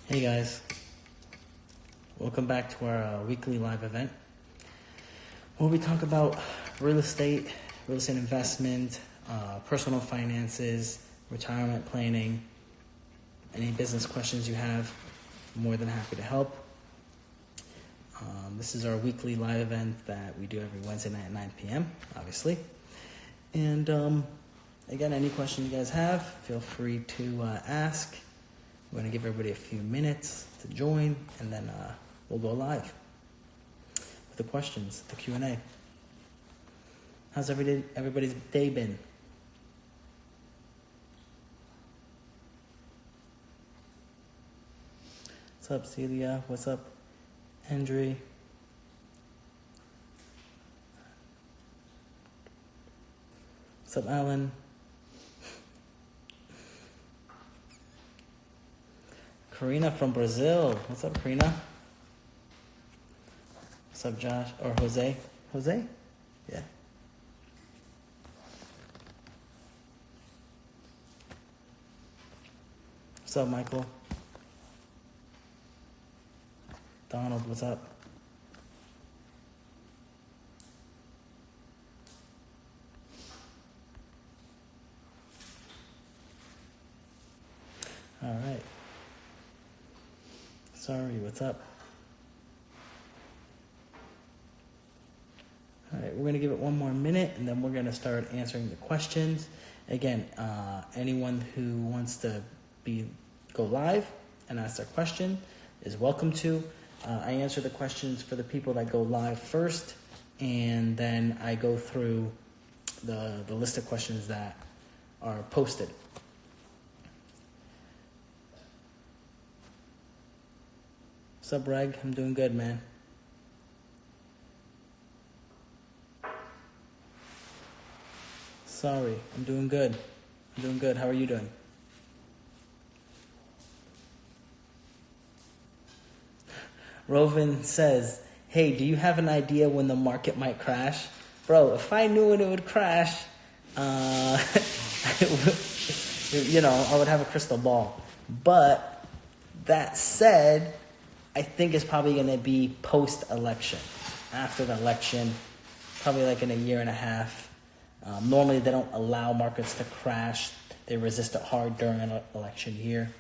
Hey guys, welcome back to our weekly live event where we talk about real estate investment, personal finances, retirement planning, any business questions you have. I'm more than happy to help. This is our weekly live event that we do every Wednesday night at 9 p.m., obviously. And again, any question you guys have, feel free to ask. We're going to give everybody a few minutes to join, and then we'll go live with the questions, the Q&A. How's everybody's day been? What's up, Celia? What's up, Andre? What's up, Alan? Karina from Brazil. What's up, Karina? What's up, Josh? Or Jose? Jose? Yeah. What's up, Michael? Donald, what's up? All right. Sorry, what's up? All right, we're going to give it one more minute, and then we're going to start answering the questions. Again, anyone who wants to go live and ask their question is welcome to. I answer the questions for the people that go live first, and then I go through the list of questions that are posted. What's up, Reg? I'm doing good, man. Sorry, I'm doing good. How are you doing? Rovin says, hey, do you have an idea when the market might crash? Bro, if I knew when it would crash, I would have a crystal ball. But that said, I think it's probably going to be post-election. After the election, probably like in a year and a half. Normally, they don't allow markets to crash. They resist it hard during an election year.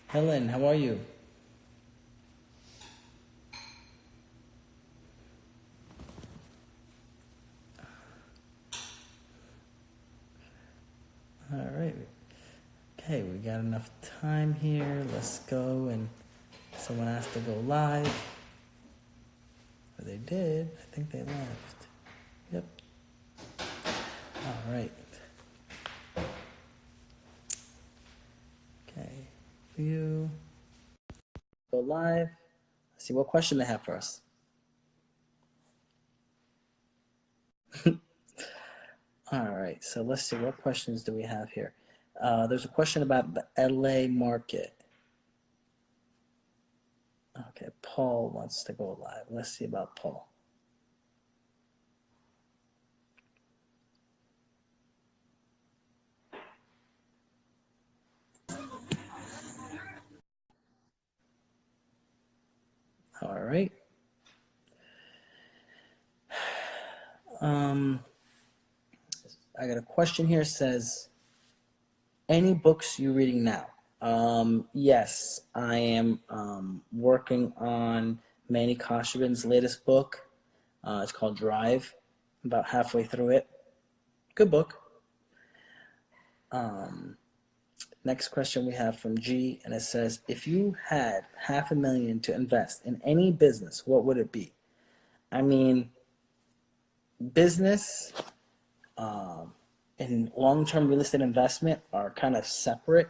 Helen, how are you? All right. Okay, we got enough time here. Let's go. And someone asked to go live. Or they did. I think they left. Yep. All right. Okay. View. Go live. Let's see what question they have for us. All right. So let's see. What questions do we have here? There's a question about the LA market. Okay, Paul wants to go live. Let's see about Paul. All right. I got a question here. It says, any books you reading now? Yes, I am working on Manny Koshuvin's latest book. It's called Drive. I'm about halfway through it. Good book. Next question we have from G, and it says, if you had $500,000 to invest in any business, what would it be? I mean, business and long-term real estate investment are kind of separate.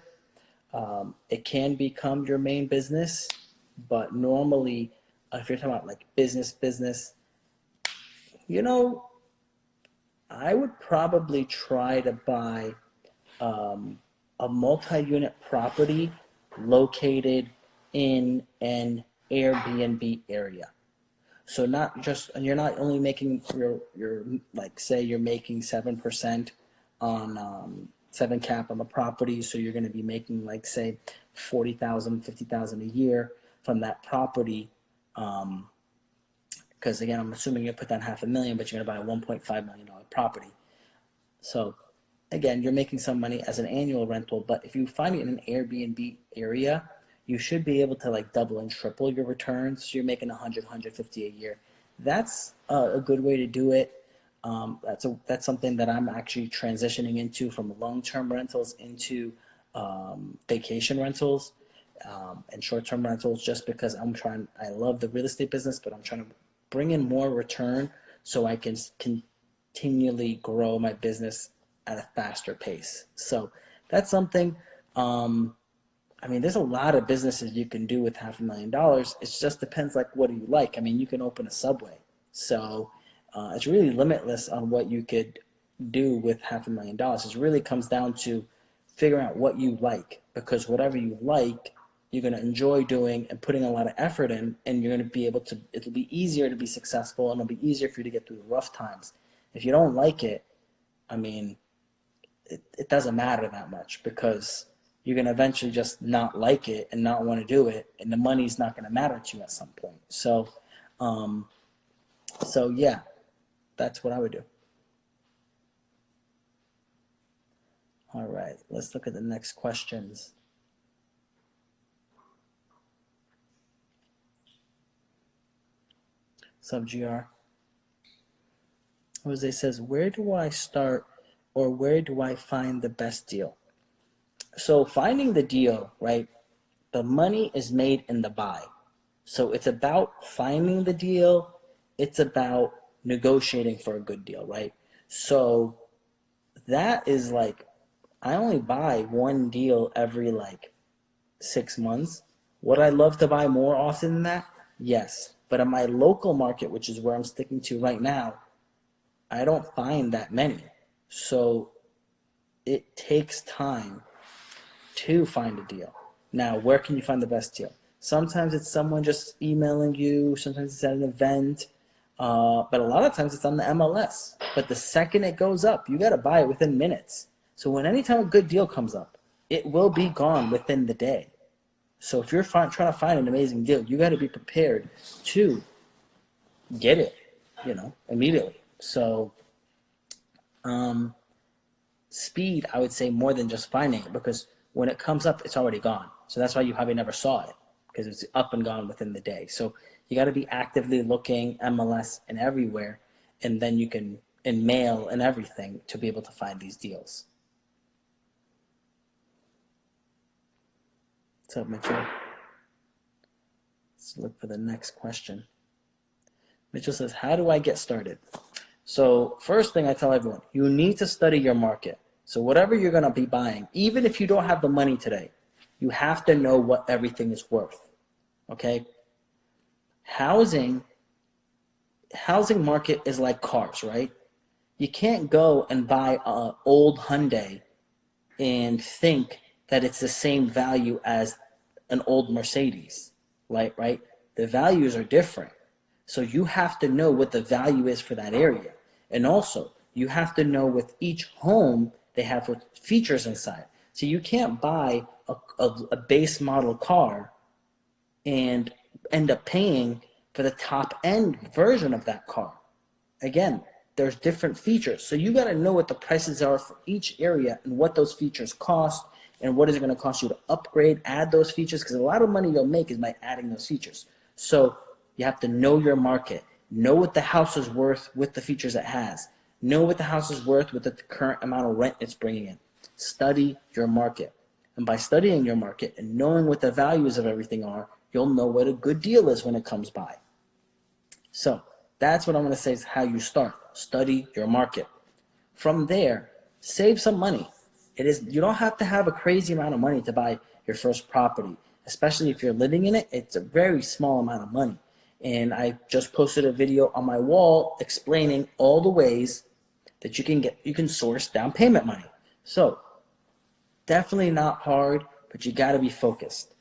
It can become your main business, but normally, if you're talking about like business, I would probably try to buy a multi-unit property located in an Airbnb area. So not just, and you're not only making your like say you're making 7% on 7 cap on the property, so you're going to be making like say 40,000, 50,000 a year from that property. Because again, I'm assuming you put down $500,000, but you're going to buy a $1.5 million property. So again, you're making some money as an annual rental, but if you find it in an Airbnb area, you should be able to like double and triple your returns. So you're making 100, 150 a year. That's a good way to do it. That's something that I'm actually transitioning into from long-term rentals into vacation rentals and short-term rentals, just because I love the real estate business, but I'm trying to bring in more return so I can continually grow my business at a faster pace. So that's something. I mean, there's a lot of businesses you can do with $500,000. It just depends, like, what do you like? I mean, you can open a Subway. So it's really limitless on what you could do with $500,000. It really comes down to figuring out what you like, because whatever you like, you're going to enjoy doing and putting a lot of effort in, and you're going to be able to, it'll be easier to be successful, and it'll be easier for you to get through the rough times. If you don't like it, I mean, it doesn't matter that much, because you're going to eventually just not like it and not want to do it, and the money's not going to matter to you at some point. So yeah, that's what I would do. All right, let's look at the next questions. Sub GR. Jose says, where do I start, or where do I find the best deal? So finding the deal, right? The money is made in the buy. So it's about finding the deal. It's about negotiating for a good deal, right? So that is like, I only buy one deal every like 6 months. Would I love to buy more often than that? Yes. But in my local market, which is where I'm sticking to right now, I don't find that many. So it takes time to find a deal. Now, where can you find the best deal? Sometimes it's someone just emailing you. Sometimes it's at an event. But a lot of times it's on the MLS. But the second it goes up, you got to buy it within minutes. So anytime a good deal comes up, it will be gone within the day. So if you're trying to find an amazing deal, you got to be prepared to get it, immediately. So speed, I would say, more than just finding it, because when it comes up, it's already gone. So that's why you probably never saw it, because it's up and gone within the day. So you got to be actively looking, MLS and everywhere, and then you can, in mail and everything, to be able to find these deals. What's up, Mitchell? Let's look for the next question. Mitchell says, how do I get started? So first thing I tell everyone, you need to study your market. So whatever you're going to be buying, even if you don't have the money today, you have to know what everything is worth. Okay? Housing market is like cars, right? You can't go and buy an old Hyundai and think that it's the same value as an old Mercedes, right? The values are different. So you have to know what the value is for that area. And also, you have to know with each home, they have what features inside. So you can't buy a base model car and end up paying for the top end version of that car. Again, there's different features. So you got to know what the prices are for each area and what those features cost, and what is it going to cost you to upgrade, add those features, because a lot of money you'll make is by adding those features. So you have to know your market, know what the house is worth with the features it has, know what the house is worth with the current amount of rent it's bringing in. Study your market. And by studying your market and knowing what the values of everything are, you'll know what a good deal is when it comes by. So that's what I'm going to say is how you start. Study your market. From there, save some money. You don't have to have a crazy amount of money to buy your first property, especially if you're living in it. It's a very small amount of money. And I just posted a video on my wall explaining all the ways that you can source down payment money. So definitely not hard, but you got to be focused.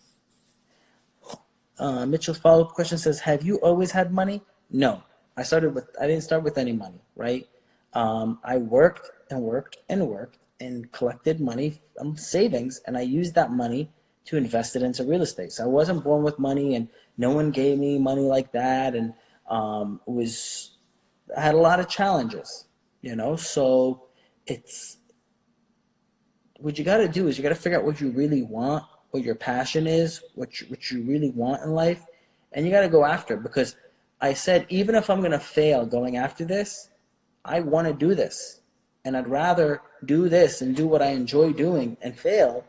Mitchell's follow-up question says, have you always had money? No, I didn't start with any money, right? I worked and worked and worked and collected money from savings, and I used that money to invest it into real estate. So I wasn't born with money, and no one gave me money like that, and I had a lot of challenges, So it's what you got to do is you got to figure out what you really want, what your passion is, what you really want in life, and you got to go after it. Because I said, even if I'm going to fail going after this, I want to do this, and I'd rather do this and do what I enjoy doing and fail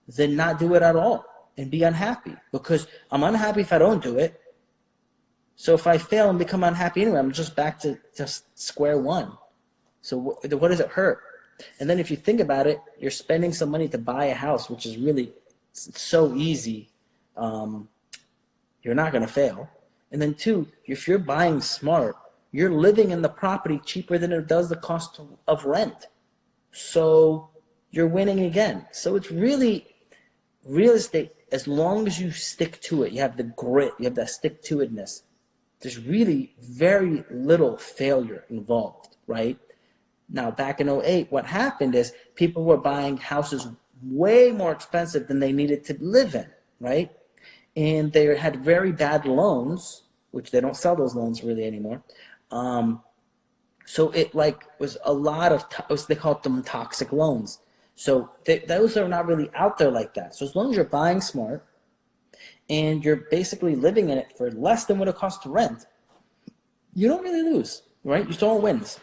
than not do it at all and be unhappy, because I'm unhappy if I don't do it. So if I fail and become unhappy anyway, I'm just back to just square one. So what does it hurt? And then if you think about it, you're spending some money to buy a house, which is really so easy. You're not going to fail. And then two, if you're buying smart, you're living in the property cheaper than it does the cost of rent. So you're winning again. So it's really real estate, as long as you stick to it, you have the grit, you have that stick-to-itness, there's really very little failure involved, right? Now, back in '08, what happened is people were buying houses way more expensive than they needed to live in, right? And they had very bad loans, which they don't sell those loans really anymore. So it was a lot of, they called them toxic loans. So those are not really out there like that. So as long as you're buying smart and you're basically living in it for less than what it costs to rent, you don't really lose, right? You still wins.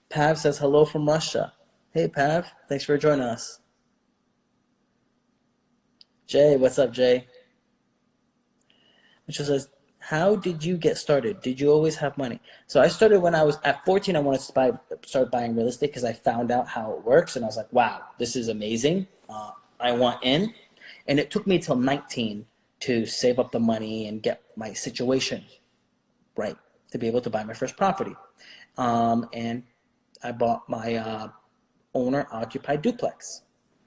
Pav says hello from Russia. Hey, Pav. Thanks for joining us. Jay, what's up, Jay? Mitchell says, how did you get started? Did you always have money? So I started when I was at 14. I wanted to start buying real estate because I found out how it works. And I was like, wow, this is amazing. I want in. And it took me till 19 to save up the money and get my situation right to be able to buy my first property. And I bought my owner-occupied duplex.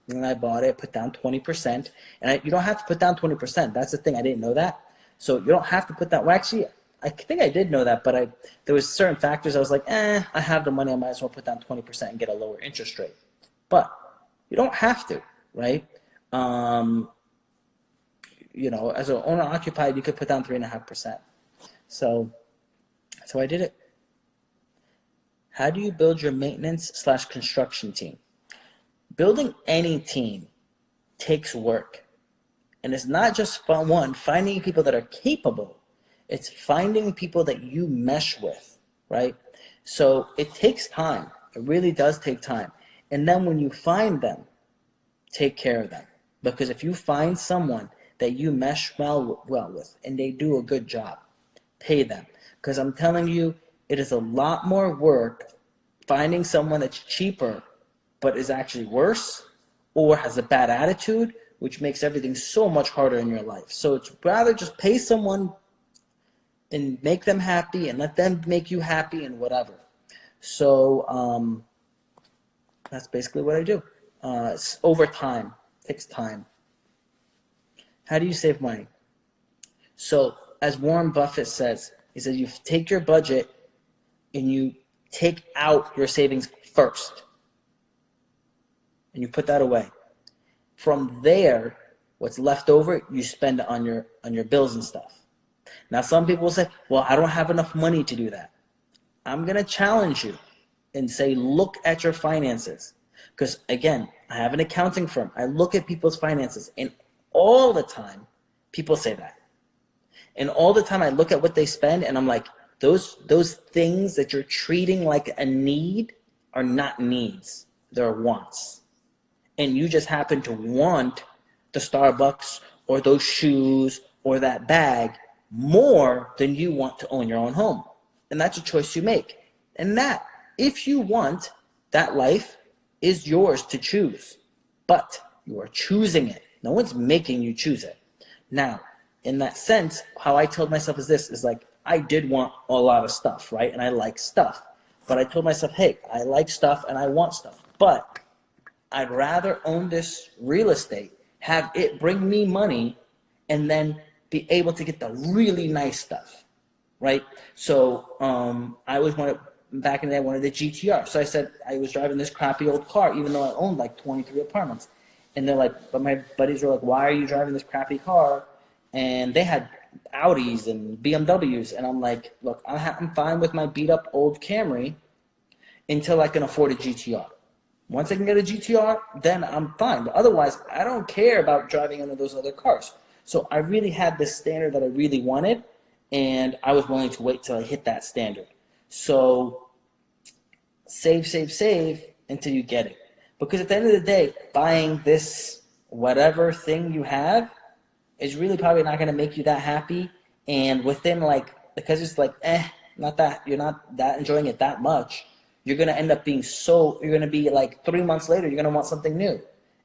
And I bought it, put down 20%. And you don't have to put down 20%. That's the thing. I didn't know that. So you don't have to put that. Well, actually, I think I did know that, but there was certain factors. I was like, I have the money. I might as well put down 20% and get a lower interest rate. But you don't have to, right? As an owner-occupied, you could put down 3.5%. So that's how I did it. How do you build your maintenance/construction team? Building any team takes work. And it's not just finding people that are capable. It's finding people that you mesh with, right? So it takes time. It really does take time. And then when you find them, take care of them. Because if you find someone that you mesh well with and they do a good job, pay them. Because I'm telling you, it is a lot more work finding someone that's cheaper but is actually worse or has a bad attitude, which makes everything so much harder in your life. So it's rather just pay someone and make them happy and let them make you happy and whatever. So that's basically what I do. It's over time. It takes time. How do you save money? So as Warren Buffett says, he says you take your budget and you take out your savings first. And you put that away. From there, what's left over, you spend on your bills and stuff. Now, some people will say, well, I don't have enough money to do that. I'm going to challenge you and say, look at your finances. Because, again, I have an accounting firm. I look at people's finances. And all the time, people say that. And all the time, I look at what they spend, and I'm like, those things that you're treating like a need are not needs. They're wants. And you just happen to want the Starbucks or those shoes or that bag more than you want to own your own home. And that's a choice you make. And that, if you want, that life is yours to choose. But you are choosing it. No one's making you choose it. Now, in that sense, how I told myself is like, I did want a lot of stuff, right? And I like stuff. But I told myself, hey, I like stuff and I want stuff. But I'd rather own this real estate, have it bring me money, and then be able to get the really nice stuff, right? So I always wanted back in the day, I wanted a GTR. So I said I was driving this crappy old car, even though I owned like 23 apartments. And they're like, but my buddies were like, why are you driving this crappy car? And they had Audis and BMWs. And I'm like, look, I'm fine with my beat up old Camry until I can afford a GTR. Once I can get a GTR, then I'm fine. But otherwise, I don't care about driving any of those other cars. So I really had this standard that I really wanted, and I was willing to wait till I hit that standard. So save, save, save until you get it. Because at the end of the day, buying this whatever thing you have is really probably not going to make you that happy. And within because it's not that, you're not that enjoying it that much, you're going to end up being you're going to be like 3 months later, you're going to want something new.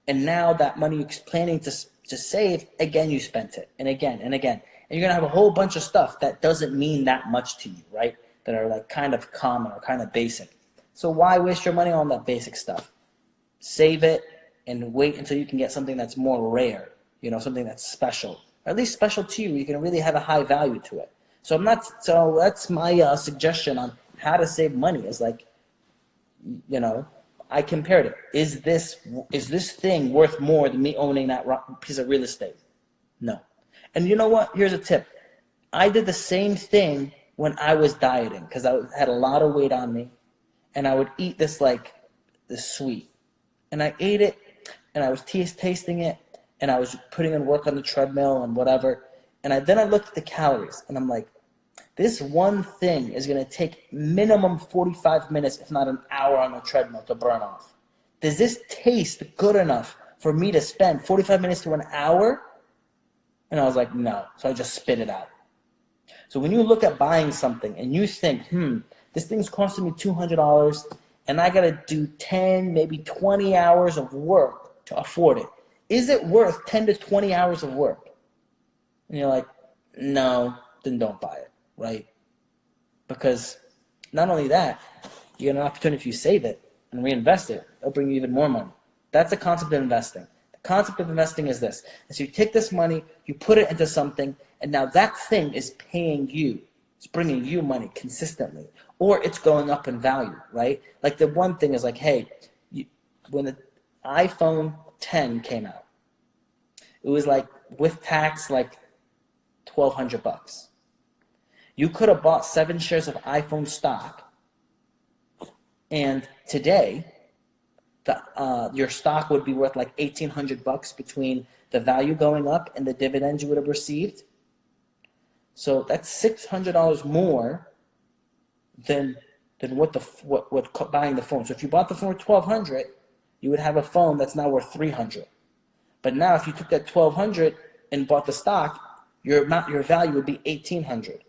And now that money you're planning to save, again, you spent it. And again, and again. And you're going to have a whole bunch of stuff that doesn't mean that much to you, right? That are like kind of common or kind of basic. So why waste your money on that basic stuff? Save it and wait until you can get something that's more rare, something that's special, or at least special to you. You can really have a high value to it. So that's my suggestion on how to save money. Is I compared it. Is this thing worth more than me owning that piece of real estate? No. And you know what? Here's a tip. I did the same thing when I was dieting because I had a lot of weight on me, and I would eat this sweet. And I ate it, and I was tasting it, and I was putting in work on the treadmill and whatever. And then I looked at the calories, and I'm like, this one thing is going to take minimum 45 minutes, if not an hour on the treadmill to burn off. Does this taste good enough for me to spend 45 minutes to an hour? And I was like, no. So I just spit it out. So when you look at buying something and you think, this thing's costing me $200, and I got to do 10, maybe 20 hours of work to afford it. Is it worth 10 to 20 hours of work? And you're like, no, then don't buy it, right? Because not only that, you get an opportunity if you save it and reinvest it, it'll bring you even more money. That's the concept of investing. The concept of investing is this. So you take this money, you put it into something, and now that thing is paying you. It's bringing you money consistently. Or it's going up in value, right? Like the one thing is when the iPhone 10 came out, it was with tax, $1,200. You could have bought 7 shares of iPhone stock, and today, your stock would be worth $1,800 between the value going up and the dividends you would have received. So that's $600 more than what buying the phone. So if you bought the phone for $1,200, you would have a phone that's now worth $300. But now if you took that $1,200 and bought the stock, your value would be $1,800.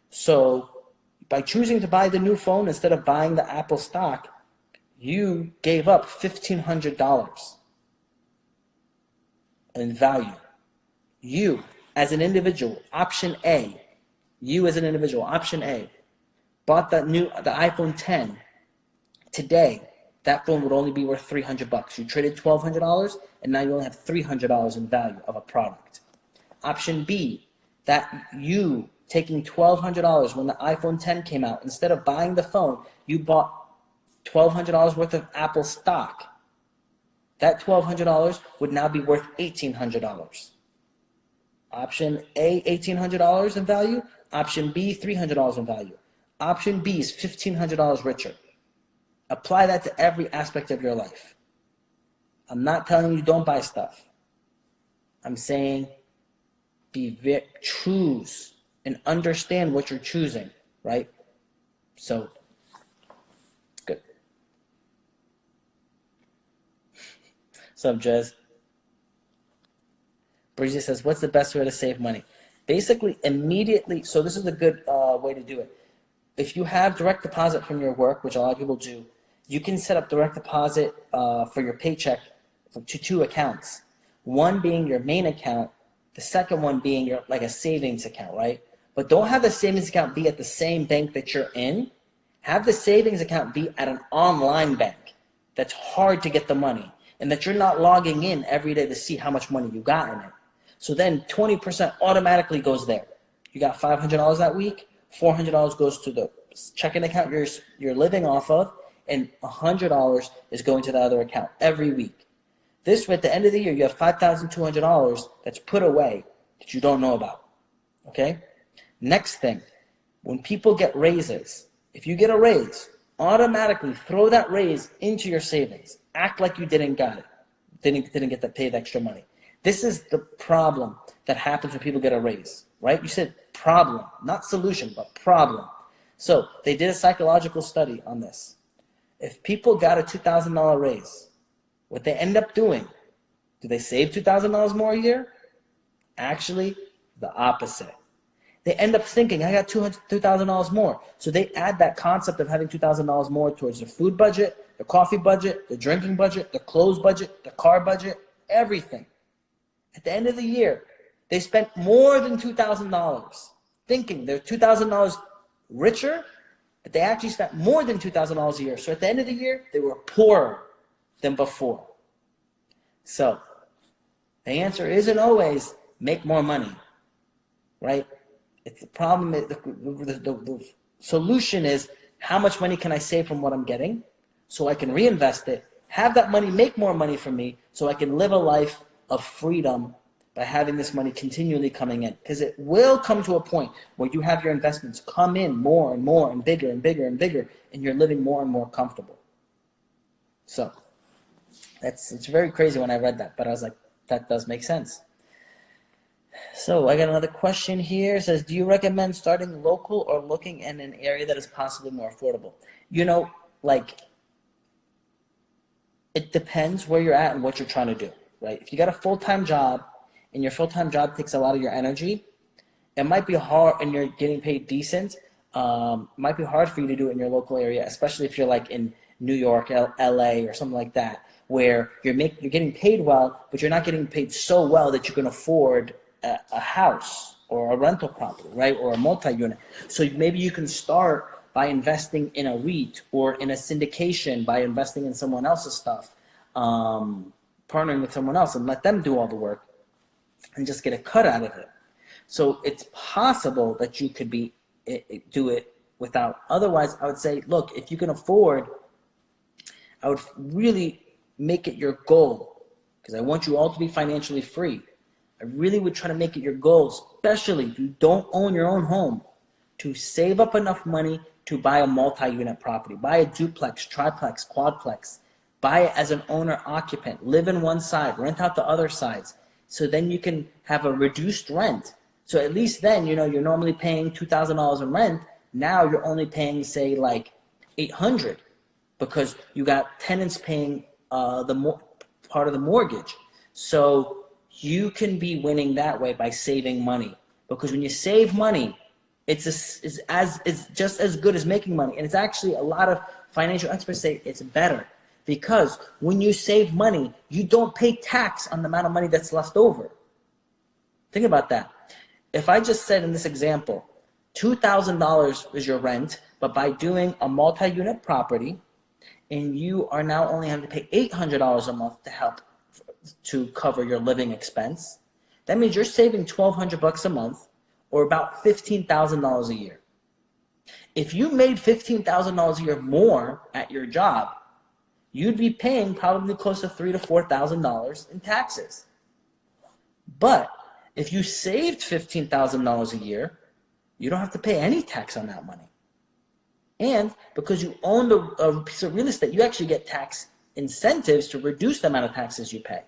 So by choosing to buy the new phone instead of buying the Apple stock, you gave up $1,500 in value. You, as an individual, option A, bought the iPhone 10. Today, that phone would only be worth $300. You traded $1,200, and now you only have $300 in value of a product. Option B, that you taking $1,200 when the iPhone 10 came out, instead of buying the phone, you bought $1,200 worth of Apple stock. That $1,200 would now be worth $1,800. Option A, $1,800 in value. Option B, $300 in value. Option B is $1,500 richer. Apply that to every aspect of your life. I'm not telling you don't buy stuff. I'm saying choose and understand what you're choosing, right? So, good. What's up, Jez? Bridget says, what's the best way to save money? Basically, immediately, so this is a good way to do it. If you have direct deposit from your work, which a lot of people do, you can set up direct deposit for your paycheck to 2 accounts. One being your main account, the second one being your a savings account, right? But don't have the savings account be at the same bank that you're in. Have the savings account be at an online bank that's hard to get the money, and that you're not logging in every day to see how much money you got in it. So then 20% automatically goes there. You got $500 that week, $400 goes to the checking account you're living off of, and $100 is going to the other account every week. This way, at the end of the year, you have $5,200 that's put away that you don't know about. Okay? Next thing, when people get raises, if you get a raise, automatically throw that raise into your savings. Act like you didn't get it. Didn't get that paid extra money. This is the problem that happens when people get a raise, right? You said problem, not solution, but problem. So they did a psychological study on this. If people got a $2,000 raise, what they end up doing, do they save $2,000 more a year? Actually, the opposite. They end up thinking, I got $2,000 more. So they add that concept of having $2,000 more towards their food budget, their coffee budget, the drinking budget, the clothes budget, the car budget, everything. At the end of the year, they spent more than $2,000 thinking they're $2,000 richer, but they actually spent more than $2,000 a year. So at the end of the year, they were poorer than before. So the answer isn't always make more money, right? It's the problem. The solution is how much money can I save from what I'm getting so I can reinvest it, have that money make more money for me so I can live a life of freedom by having this money continually coming in. Because it will come to a point where you have your investments come in more and more and bigger and bigger and bigger, and you're living more and more comfortable. So it's very crazy when I read that, but I was like, that does make sense. So I got another question here. It says, do you recommend starting local or looking in an area that is possibly more affordable? You know, like, it depends where you're at and what you're trying to do, right? If you got a full-time job and your full-time job takes a lot of your energy, it might be hard, and you're getting paid decent, it might be hard for you to do it in your local area, especially if you're like in New York, LA, or something like that, where you're getting paid well, but you're not getting paid so well that you can afford a house or a rental property, right, or a multi-unit. So maybe you can start by investing in a REIT or in a syndication, by investing in someone else's stuff, partnering with someone else and let them do all the work and just get a cut out of it. So it's possible that you could do it without. Otherwise, I would say, look, if you can afford, I would really make it your goal, because I want you all to be financially free. I really would try to make it your goal, especially if you don't own your own home, to save up enough money to buy a multi-unit property, buy a duplex, triplex, quadplex, buy it as an owner-occupant, live in one side, rent out the other sides, so then you can have a reduced rent. So at least then, you know, you're normally paying $2,000 in rent. Now you're only paying, say, like $800, because you got tenants paying part of the mortgage. So you can be winning that way by saving money, because when you save money, it's just as good as making money. And it's actually, a lot of financial experts say it's better, because when you save money, you don't pay tax on the amount of money that's left over. Think about that. If I just said in this example, $2,000 is your rent, but by doing a multi-unit property, and you are now only having to pay $800 a month to help to cover your living expense, that means you're saving $1,200 a month, or about $15,000 a year. If you made $15,000 a year more at your job, you'd be paying probably close to $3,000 to $4,000 in taxes. But if you saved $15,000 a year, you don't have to pay any tax on that money. And because you own a piece of real estate, you actually get tax incentives to reduce the amount of taxes you pay.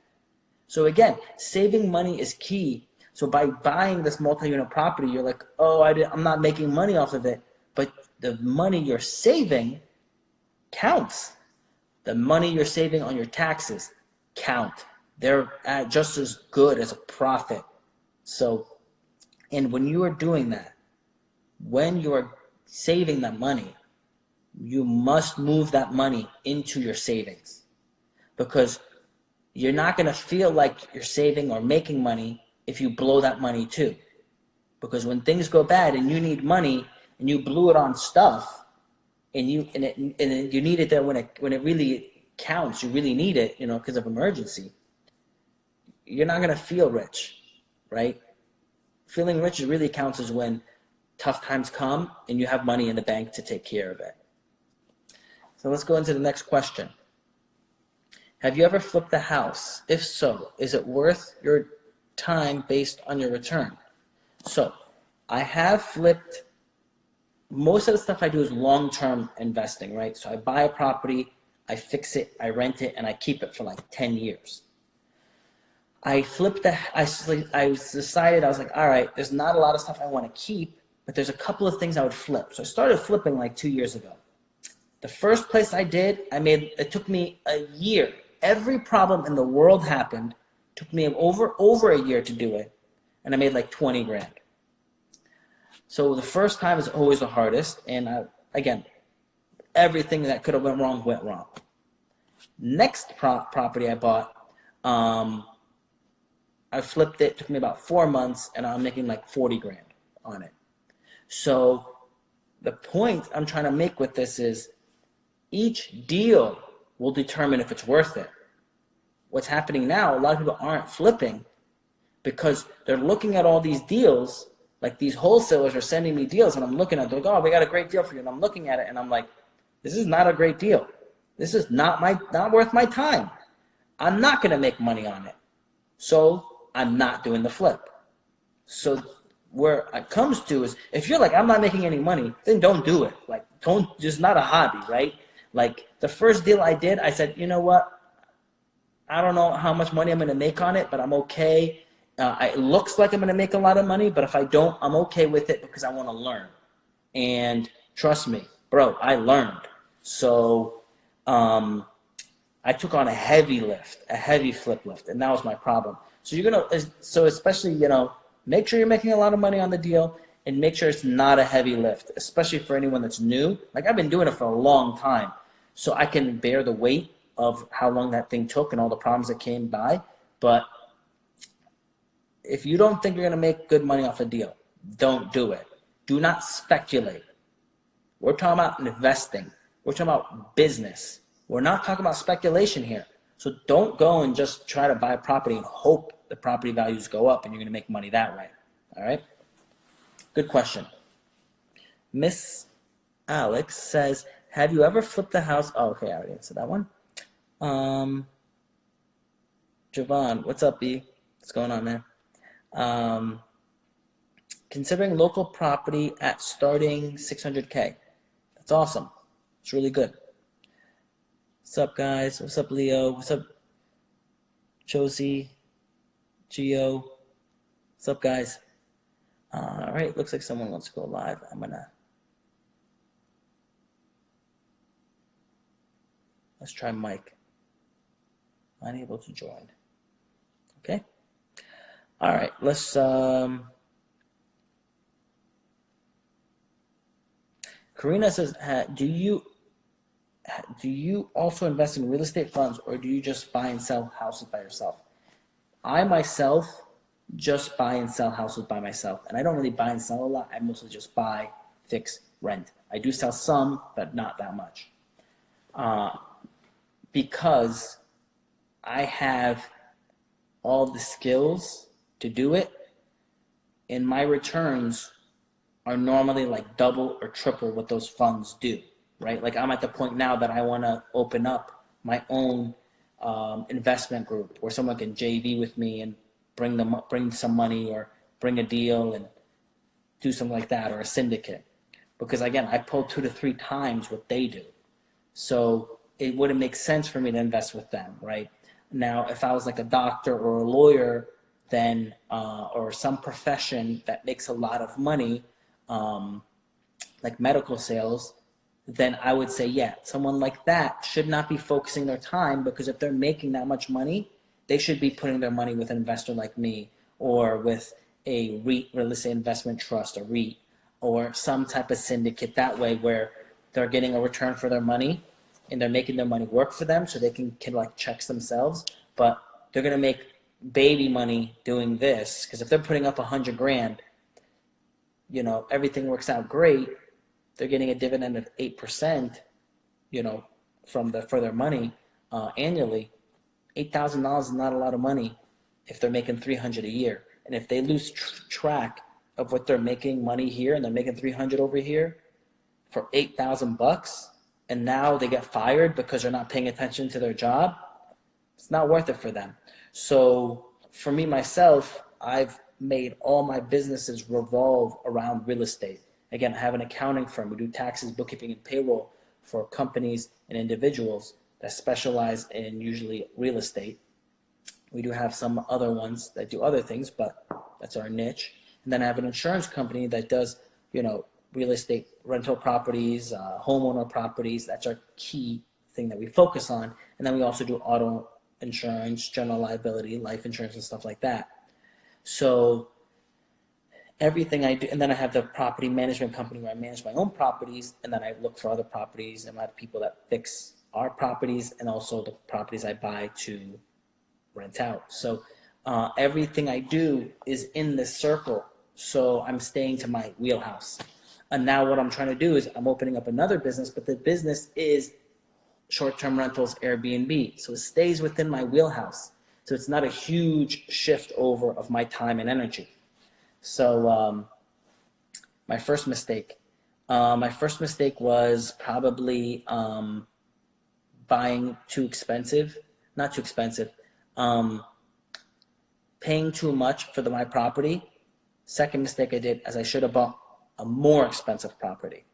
So again, saving money is key. So by buying this multi-unit property, you're like, oh, I'm not making money off of it. But the money you're saving counts. The money you're saving on your taxes count. They're just as good as a profit. So, and when you are doing that, when you are saving that money, you must move that money into your savings, because you're not going to feel like you're saving or making money if you blow that money too. Because when things go bad and you need money and you blew it on stuff, and you need it there when it really counts, you really need it, you know, because of emergency, you're not going to feel rich, right? Feeling rich really counts as when tough times come and you have money in the bank to take care of it. So let's go into the next question. Have you ever flipped a house? If so, is it worth your time based on your return? So I have flipped. Most of the stuff I do is long-term investing, right? So I buy a property, I fix it, I rent it, and I keep it for like 10 years. I decided, I was like, all right, there's not a lot of stuff I want to keep, but there's a couple of things I would flip. So I started flipping like 2 years ago. The first place I did, it took me a year. Every problem in the world happened. It took me over a year to do it, and I made like 20 grand. So the first time is always the hardest, and again, everything that could have went wrong went wrong. Next property I bought, I flipped it. It took me about 4 months, and I'm making like 40 grand on it. So the point I'm trying to make with this is each deal will determine if it's worth it. What's happening now, a lot of people aren't flipping because they're looking at all these deals. Like these wholesalers are sending me deals, and I'm looking at it, they're like, oh, we got a great deal for you. And I'm looking at it, and I'm like, this is not a great deal. This is not worth my time. I'm not going to make money on it. So I'm not doing the flip. So where it comes to is, if you're like, I'm not making any money, then don't do it. Like, just not a hobby, right? Like the first deal I did, I said, you know what? I don't know how much money I'm going to make on it, but I'm okay. It looks like I'm going to make a lot of money, but if I don't, I'm okay with it because I want to learn. And trust me, bro, I learned. So I took on a heavy flip lift, and that was my problem. So especially, make sure you're making a lot of money on the deal, and make sure it's not a heavy lift, especially for anyone that's new. Like I've been doing it for a long time, so I can bear the weight of how long that thing took and all the problems that came by. But if you don't think you're going to make good money off a deal, don't do it. Do not speculate. We're talking about investing. We're talking about business. We're not talking about speculation here. So don't go and just try to buy a property and hope the property values go up and you're going to make money that way. All right? Good question. Miss Alex says, have you ever flipped a house? Oh, okay, I already answered that one. Javon, what's up, B? What's going on, man? Considering local property at starting 600K. That's awesome. It's really good. What's up, guys? What's up, Leo? What's up, Josie? Geo? What's up, guys? All right, looks like someone wants to go live. Let's try Mike. Unable to join. Okay. All right, let's, Karina says, do you also invest in real estate funds, or do you just buy and sell houses by yourself? I myself just buy and sell houses by myself, and I don't really buy and sell a lot. I mostly just buy, fix, rent. I do sell some, but not that much, because I have all the skills to do it, and my returns are normally like double or triple what those funds do, right? Like I'm at the point now that I want to open up my own investment group where someone can JV with me and bring some money or bring a deal and do something like that, or a syndicate. Because again, I pull 2 to 3 times what they do. So it wouldn't make sense for me to invest with them, right? Now, if I was like a doctor or a lawyer, then or some profession that makes a lot of money, like medical sales, then I would say, yeah, someone like that should not be focusing their time, because if they're making that much money, they should be putting their money with an investor like me, or with a REIT, real estate investment trust, a REIT, or some type of syndicate, that way where they're getting a return for their money and they're making their money work for them so they can like checks themselves, but they're going to make baby money doing this, because if they're putting up 100 grand, everything works out great. They're getting a dividend of 8%, for their money annually. $8,000 is not a lot of money if they're making $300 a year. And if they lose track of what they're making money here, and they're making 300 over here for $8,000, and now they get fired because they're not paying attention to their job, it's not worth it for them. So for me, myself, I've made all my businesses revolve around real estate. Again, I have an accounting firm. We do taxes, bookkeeping, and payroll for companies and individuals that specialize in usually real estate. We do have some other ones that do other things, but that's our niche. And then I have an insurance company that does, real estate, rental properties, homeowner properties. That's our key thing that we focus on. And then we also do auto insurance, general liability, life insurance, and stuff like that. So everything I do, and then I have the property management company where I manage my own properties, and then I look for other properties, and I have people that fix our properties and also the properties I buy to rent out. So everything I do is in this circle. So I'm staying to my wheelhouse. And now what I'm trying to do is I'm opening up another business, but the business is short-term rentals, Airbnb. So it stays within my wheelhouse. So it's not a huge shift over of my time and energy. So my first mistake was probably buying too expensive, not too expensive, paying too much for my property. Second mistake I did is I should have bought a more expensive property.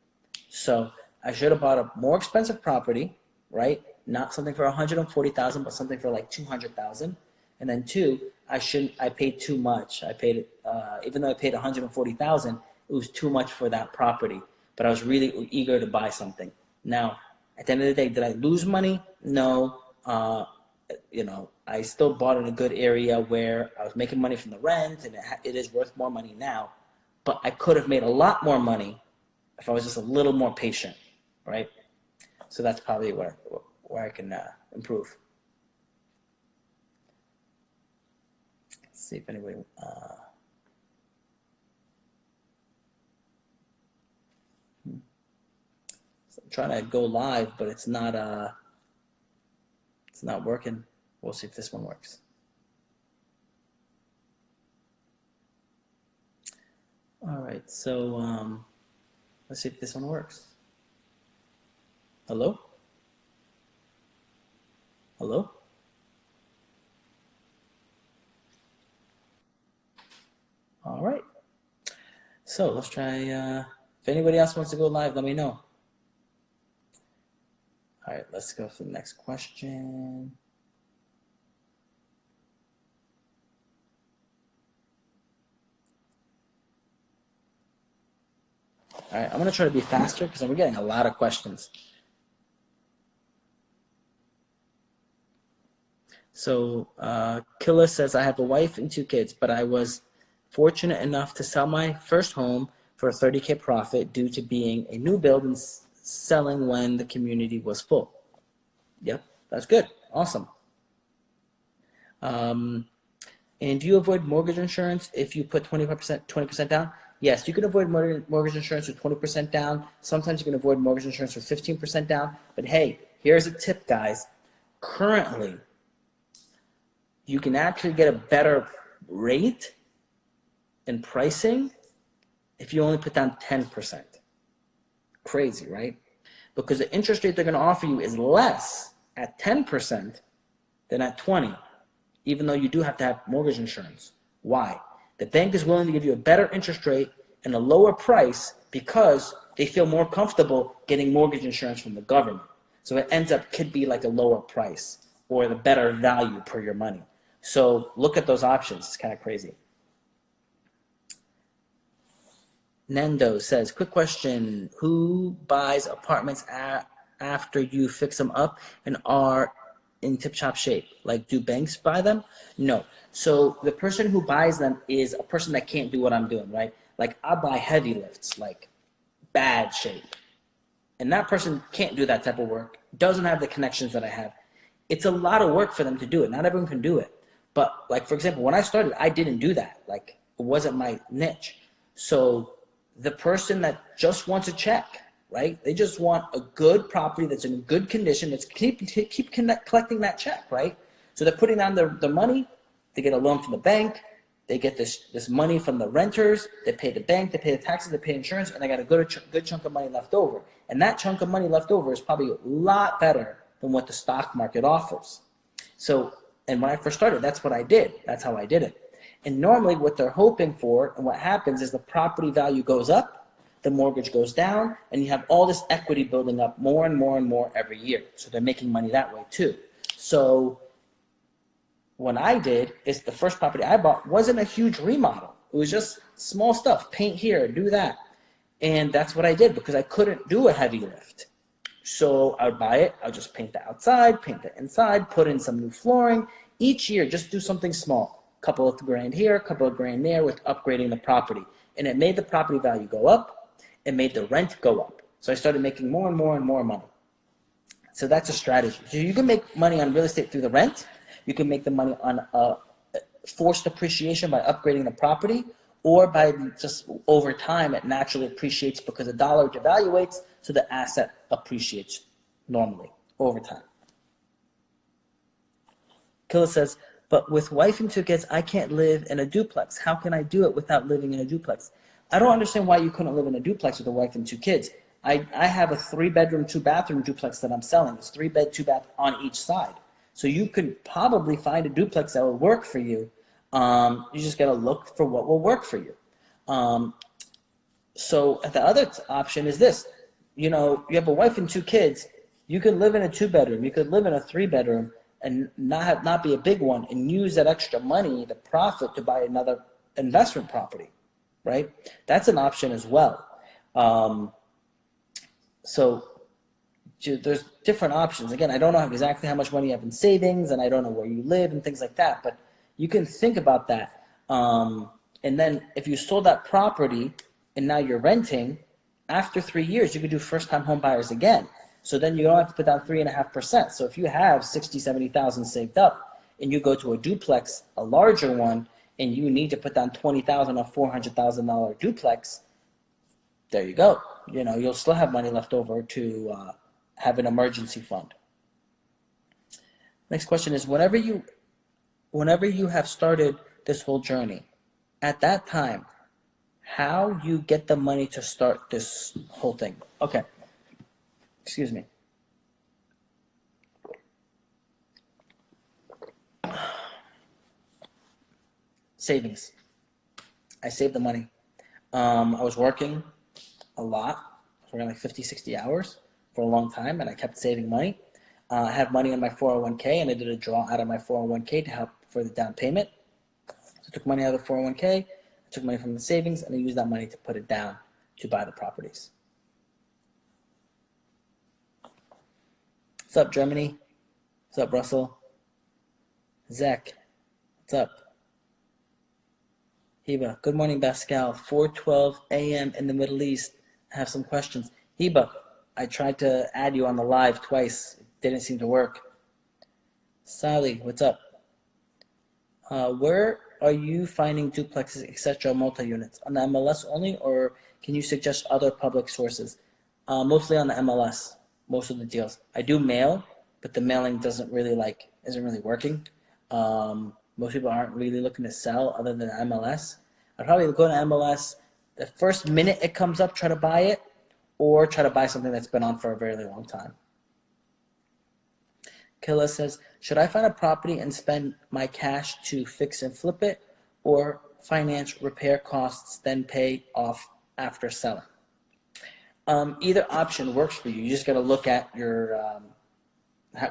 So I should have bought a more expensive property, right? Not something for $140,000, but something for like $200,000. And then two, I paid too much. I paid, even though I paid $140,000, it was too much for that property. But I was really eager to buy something. Now, at the end of the day, did I lose money? No. I still bought in a good area where I was making money from the rent, and it is worth more money now. But I could have made a lot more money if I was just a little more patient, right? So that's probably where I can improve. Let's see if anybody. So I'm trying to go live, but it's not working. We'll see if this one works. All right, so let's see if this one works. Hello? Hello? All right. So let's try, if anybody else wants to go live, let me know. All right, let's go for the next question. All right, I'm going to try to be faster because we're getting a lot of questions. So Killa says, I have a wife and 2 kids, but I was fortunate enough to sell my first home for a $30K profit due to being a new build and selling when the community was full. Yep, that's good. Awesome. And do you avoid mortgage insurance if you put 20% down? Yes, you can avoid mortgage insurance with 20% down. Sometimes you can avoid mortgage insurance with 15% down. But hey, here's a tip, guys. Currently, you can actually get a better rate and pricing if you only put down 10%. Crazy, right? Because the interest rate they're going to offer you is less at 10% than at 20%, even though you do have to have mortgage insurance. Why? The bank is willing to give you a better interest rate and a lower price because they feel more comfortable getting mortgage insurance from the government. So it ends up could be like a lower price or the better value per your money. So look at those options. It's kind of crazy. Nendo says, quick question. Who buys apartments after you fix them up and are in tip-top shape? Like, do banks buy them? No. So the person who buys them is a person that can't do what I'm doing, right? Like, I buy heavy lifts, like bad shape. And that person can't do that type of work, doesn't have the connections that I have. It's a lot of work for them to do it. Not everyone can do it. But, like, for example, when I started, I didn't do that. Like, it wasn't my niche. So the person that just wants a check, right? They just want a good property that's in good condition. That's keep collecting that check, right? So they're putting down the money. They get a loan from the bank. They get this money from the renters, they pay the bank, they pay the taxes, they pay insurance, and they got a good chunk of money left over. And that chunk of money left over is probably a lot better than what the stock market offers. So, and when I first started, that's what I did. That's how I did it. And normally what they're hoping for and what happens is the property value goes up, the mortgage goes down, and you have all this equity building up more and more and more every year. So they're making money that way too. So what I did is the first property I bought wasn't a huge remodel. It was just small stuff, paint here, do that. And that's what I did because I couldn't do a heavy lift. So I would buy it, I'll just paint the outside, paint the inside, put in some new flooring. Each year, just do something small. A couple of grand here, a couple of grand there with upgrading the property. And it made the property value go up. It made the rent go up. So I started making more and more and more money. So that's a strategy. So you can make money on real estate through the rent. You can make the money on forced appreciation by upgrading the property, or by just over time it naturally appreciates because the dollar devaluates, so the asset appreciates normally over time. Killa says, but with wife and 2 kids, I can't live in a duplex. How can I do it without living in a duplex? I don't understand why you couldn't live in a duplex with a wife and 2 kids. I have a 3-bedroom, 2-bathroom duplex that I'm selling. It's 3-bed, 2-bath on each side. So you could probably find a duplex that will work for you. You just got to look for what will work for you. So the other option is this. You have a wife and 2 kids. You could live in a 2-bedroom. You could live in a 3-bedroom and not be a big one, and use that extra money, the profit, to buy another investment property, right? That's an option as well. So there's different options. Again, I don't know exactly how much money you have in savings, and I don't know where you live and things like that, but you can think about that. And then if you sold that property and now you're renting, after 3 years, you could do first-time home buyers again. So then you don't have to put down 3.5%. So if you have 60, 70,000 saved up and you go to a duplex, a larger one, and you need to put down 20,000 or $400,000 duplex, there you go. You'll still have money left over to have an emergency fund. Next question is, whenever you have started this whole journey, at that time, how you get the money to start this whole thing? Okay. Excuse me. Savings. I saved the money. I was working a lot. I was working like 50, 60 hours for a long time, and I kept saving money. I had money in my 401k, and I did a draw out of my 401k to help for the down payment. So I took money out of the 401k, I took money from the savings, and I used that money to put it down to buy the properties. What's up, Germany? What's up, Russell? Zach, what's up? Heba, good morning, Baskal. 4:12 a.m. in the Middle East. I have some questions. Heba, I tried to add you on the live twice. It didn't seem to work. Sally, what's up? Where are you finding duplexes, etc., multi-units? On the MLS only, or can you suggest other public sources? Mostly on the MLS. Most of the deals. I do mail, but the mailing isn't really working. Most people aren't really looking to sell other than MLS. I'd probably go to MLS. The first minute it comes up, try to buy it, or try to buy something that's been on for a very long time. Killa says, should I find a property and spend my cash to fix and flip it, or finance repair costs, then pay off after selling? Either option works for you. You just got to look at your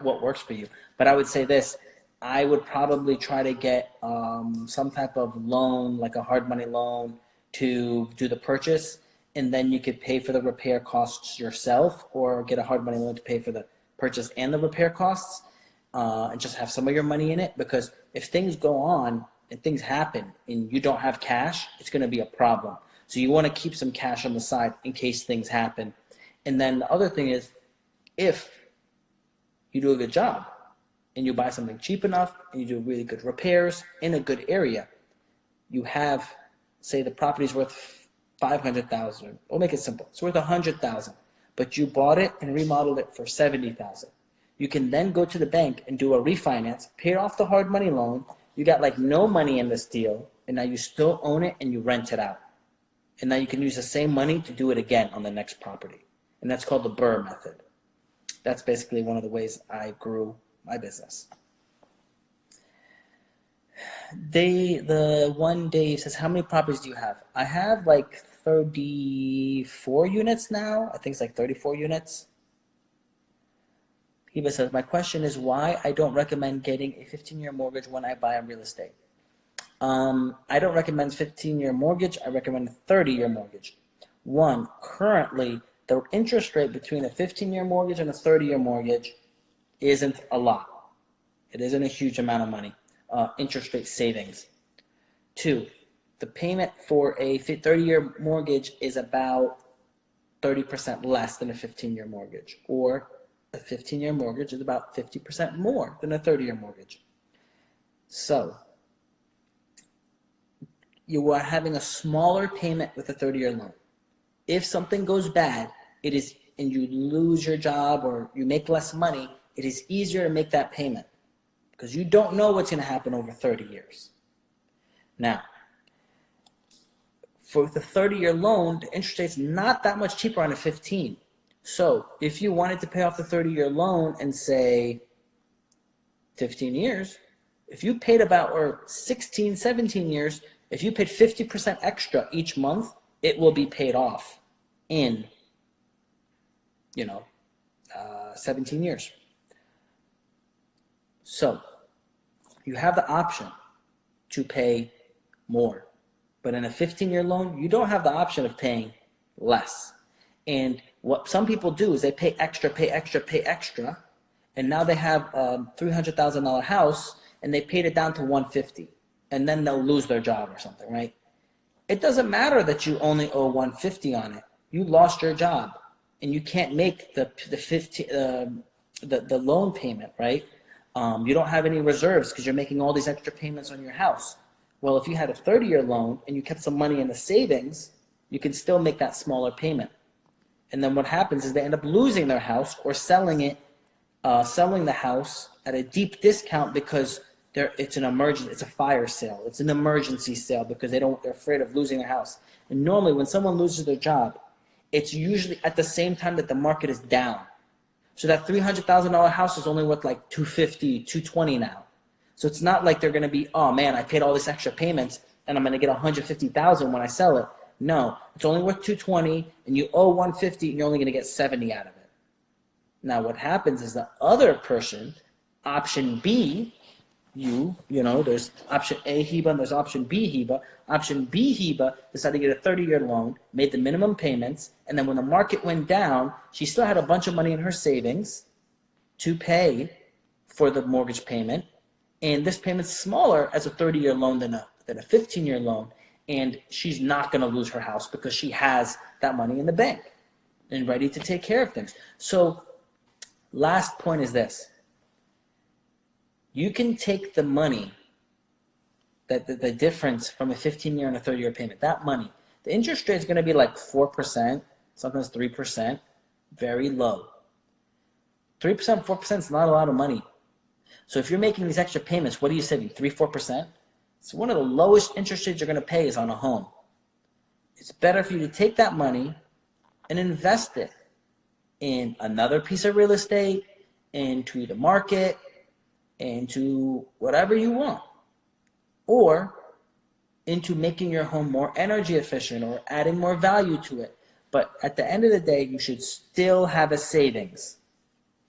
what works for you. But I would say this: I would probably try to get some type of loan, like a hard money loan, to do the purchase, and then you could pay for the repair costs yourself, or get a hard money loan to pay for the purchase and the repair costs, and just have some of your money in it. Because if things go on and things happen and you don't have cash, it's going to be a problem. So you want to keep some cash on the side in case things happen. And then the other thing is, if you do a good job and you buy something cheap enough and you do really good repairs in a good area, you have, say the property's worth $500,000. We'll make it simple. It's worth $100,000, but you bought it and remodeled it for $70,000. You can then go to the bank and do a refinance, pay off the hard money loan. You got like no money in this deal, and now you still own it and you rent it out. And now you can use the same money to do it again on the next property. And that's called the BRRRR method. That's basically one of the ways I grew my business. The one Dave says, how many properties do you have? I have like 34 units now. I think it's like 34 units. Heba says, my question is why I don't recommend getting a 15-year mortgage when I buy a real estate. I don't recommend 15-year mortgage. I recommend a 30-year mortgage. One, currently, the interest rate between a 15-year mortgage and a 30-year mortgage isn't a lot. It isn't a huge amount of money, interest rate savings. Two, the payment for a 30-year mortgage is about 30% less than a 15-year mortgage, or a 15-year mortgage is about 50% more than a 30-year mortgage. So you are having a smaller payment with a 30-year loan. If something goes bad, and you lose your job or you make less money, it is easier to make that payment because you don't know what's going to happen over 30 years. Now, for the 30-year loan, the interest rate's not that much cheaper on a 15. So if you wanted to pay off the 30-year loan in, say, 15 years, if you paid about, or 16, 17 years, if you paid 50% extra each month, it will be paid off in, 17 years. So you have the option to pay more. But in a 15-year loan, you don't have the option of paying less. And what some people do is they pay extra, and now they have a $300,000 house, and they paid it down to $150,000, and then they'll lose their job or something, right? It doesn't matter that you only owe $150,000 on it. You lost your job, and you can't make the loan payment, right? You don't have any reserves because you're making all these extra payments on your house. Well, if you had a 30-year loan and you kept some money in the savings, you can still make that smaller payment. And then what happens is they end up losing their house or selling the house at a deep discount because it's an emergency, it's a fire sale, it's an emergency sale because they're afraid of losing their house. And normally when someone loses their job, it's usually at the same time that the market is down. So that $300,000 house is only worth like $250,000, $220,000 now. So it's not like they're going to be, oh man, I paid all these extra payments and I'm going to get $150,000 when I sell it. No, it's only worth $220,000 and you owe $150,000 and you're only going to get $70,000 out of it. Now what happens is the other person, option B, there's option A Heba and there's option B Heba. Option B Heba decided to get a 30-year loan, made the minimum payments, and then when the market went down, she still had a bunch of money in her savings to pay for the mortgage payment. And this payment's smaller as a 30-year loan than a 15-year loan. And she's not going to lose her house because she has that money in the bank and ready to take care of things. So last point is this. You can take the money, the difference from a 15-year and a 30-year payment, that money, the interest rate is going to be like 4%, sometimes 3%, very low. 3%, 4% is not a lot of money. So if you're making these extra payments, what are you saving, 3%, 4%? So one of the lowest interest rates you're going to pay is on a home. It's better for you to take that money and invest it in another piece of real estate, into the market, into whatever you want, or into making your home more energy efficient or adding more value to it. But at the end of the day, you should still have a savings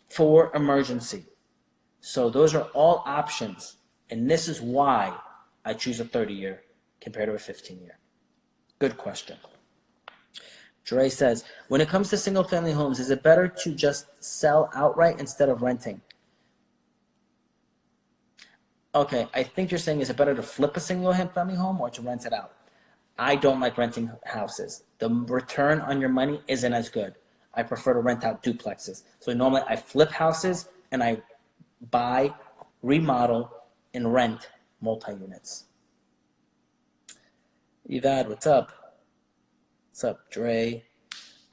for emergency. So those are all options, and this is why I choose a 30-year compared to a 15-year. Good question. Dre says, when it comes to single-family homes, is it better to just sell outright instead of renting? Okay, I think you're saying, is it better to flip a single-family home or to rent it out? I don't like renting houses. The return on your money isn't as good. I prefer to rent out duplexes. So normally I flip houses and I buy, remodel, and rent multi-units. Evad, what's up? What's up, Dre?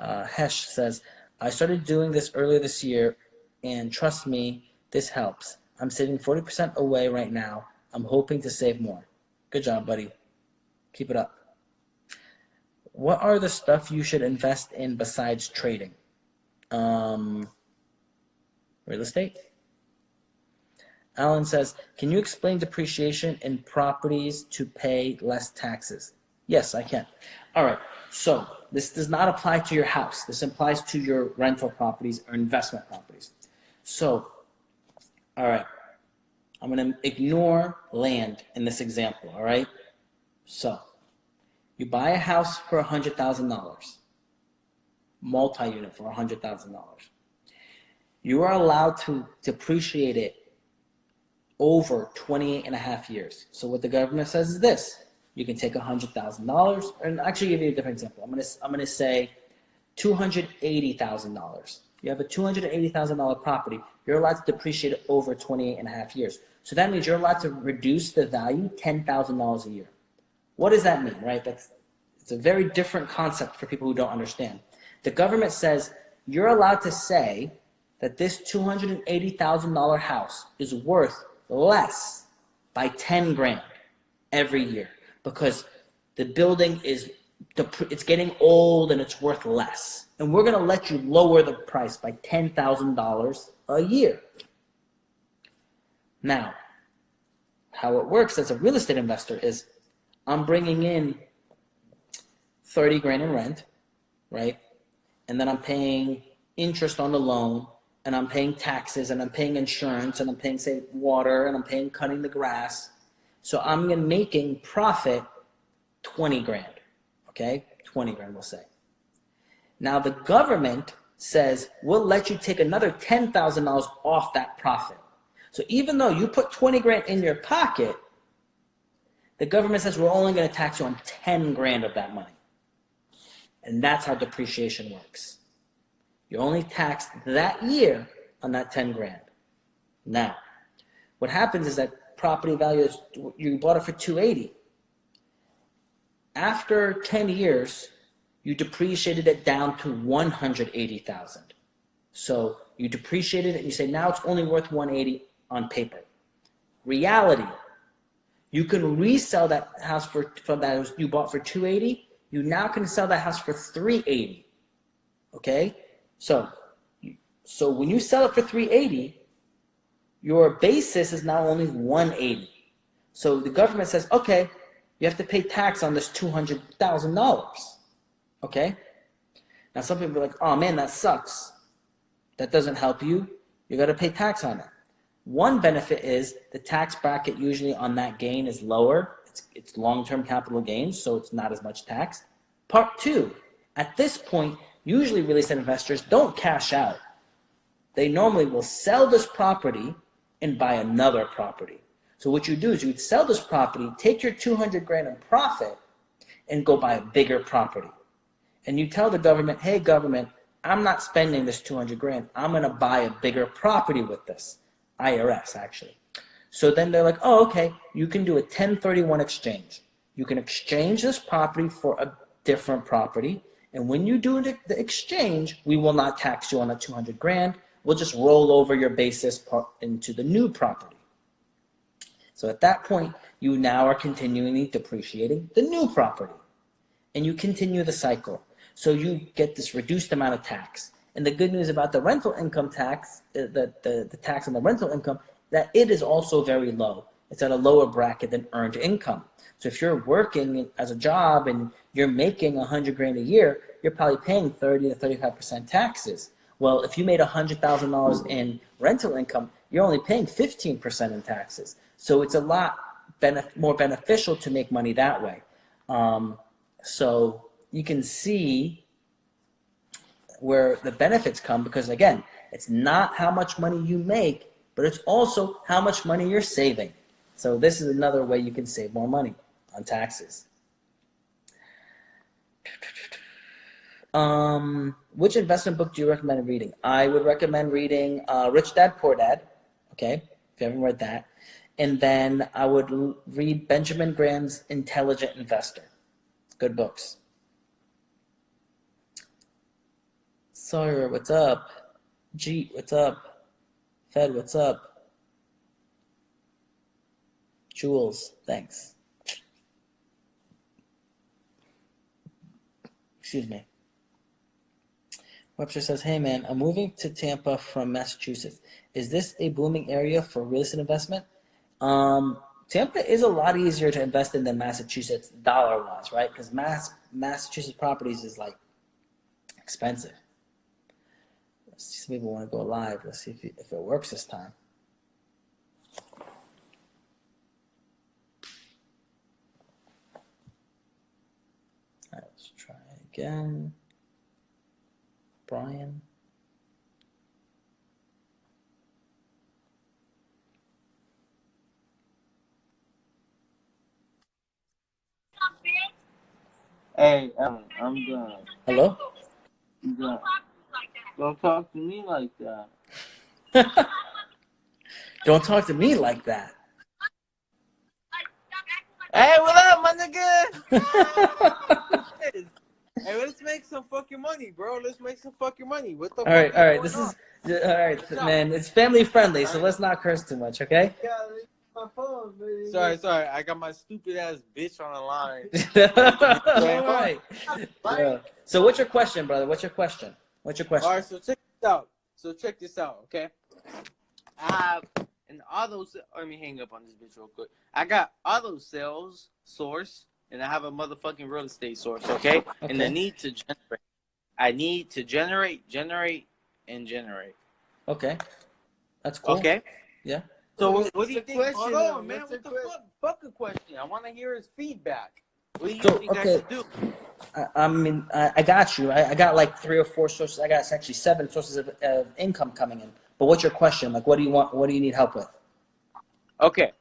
Hesh says, I started doing this earlier this year, and trust me, this helps. I'm saving 40% away right now. I'm hoping to save more. Good job, buddy. Keep it up. What are the stuff you should invest in besides trading? Real estate. Alan says, can you explain depreciation in properties to pay less taxes? Yes, I can. All right, so this does not apply to your house. This applies to your rental properties or investment properties. So, all right, I'm going to ignore land in this example, all right? So, you buy a house for $100,000, multi-unit for $100,000. You are allowed to depreciate it over 28 and a half years. So what the government says is this: you can take $100,000, and actually give you a different example. I'm gonna say $280,000. You have a $280,000 property. You're allowed to depreciate it over 28 and a half years. So that means you're allowed to reduce the value $10,000 a year. What does that mean, right? It's a very different concept for people who don't understand. The government says you're allowed to say that this $280,000 house is worth less by 10 grand every year because the building it's getting old and it's worth less. And we're going to let you lower the price by $10,000 a year. Now, how it works as a real estate investor is I'm bringing in 30 grand in rent, right? And then I'm paying interest on the loan, and I'm paying taxes, and I'm paying insurance, and I'm paying, say, water, and I'm paying cutting the grass. So I'm making profit 20 grand, okay? 20 grand, we'll say. Now the government says, we'll let you take another $10,000 off that profit. So even though you put 20 grand in your pocket, the government says we're only going to tax you on 10 grand of that money. And that's how depreciation works. You're only taxed that year on that 10 grand. Now, what happens is that property value is, you bought it for 280. After 10 years, you depreciated it down to 180,000. So you depreciated it and you say now it's only worth 180 on paper. Reality, you can resell that house from that you bought for 280. You now can sell that house for 380. Okay? So when you sell it for 380, your basis is now only 180. So the government says, okay, you have to pay tax on this $200,000. Okay? Now some people are like, oh man, that sucks. That doesn't help you. You got to pay tax on it. One benefit is the tax bracket usually on that gain is lower. It's long-term capital gains, so it's not as much tax. Part two, at this point, usually real estate investors don't cash out. They normally will sell this property and buy another property. So what you do is you'd sell this property, take your 200 grand in profit, and go buy a bigger property. And you tell the government, hey government, I'm not spending this 200 grand. I'm going to buy a bigger property with this. IRS, actually. So then they're like, oh, okay, you can do a 1031 exchange. You can exchange this property for a different property. And when you do the exchange, we will not tax you on the 200 grand. We'll just roll over your basis into the new property. So at that point, you now are continually depreciating the new property. And you continue the cycle. So you get this reduced amount of tax. And the good news about the rental income tax, the tax on the rental income, that it is also very low. It's at a lower bracket than earned income. So if you're working as a job and you're making 100 grand a year, you're probably paying 30 to 35% taxes. Well, if you made $100,000 in rental income, you're only paying 15% in taxes. So it's a lot more beneficial to make money that way. So you can see where the benefits come, because again, it's not how much money you make, but it's also how much money you're saving. So this is another way you can save more money on taxes. Which investment book do you recommend reading? I would recommend reading Rich Dad, Poor Dad, okay, if you haven't read that. And then I would read Benjamin Graham's Intelligent Investor. Good books. Sawyer, what's up? Jeet, what's up? Fed, what's up? Jules, thanks. Excuse me. Webster says, hey man, I'm moving to Tampa from Massachusetts. Is this a booming area for real estate investment? Tampa is a lot easier to invest in than Massachusetts dollar-wise, right? Because Massachusetts properties is like expensive. Let's see, some people want to go live. Let's see if it works this time. All right, let's try again. Brian. Hey, I'm done. Hello? I'm done. Don't talk to me like that. Don't talk to me like that. Hey, what up, my nigga? Hey, let's make some fucking money, bro. Let's make some fucking money. What the fuck? All right. This is all right, man. It's family friendly, so let's not curse too much, okay? Sorry. I got my stupid ass bitch on the line. All right. Yeah. So, what's your question, brother? What's your question? All right, so check this out. Okay, I have an auto. Let me hang up on this bitch real quick. I got auto sales source, and I have a motherfucking real estate source. Okay, and I need to generate. I need to generate. Okay, that's cool. Okay. Yeah. So what do you think? Hold on, man. What the fuck? Fuck a question. I want to hear his feedback. What do you think I should do? I got you. I got like 3 or 4 sources. I got actually 7 sources of income coming in. But what's your question? Like, what do you want? What do you need help with? Okay.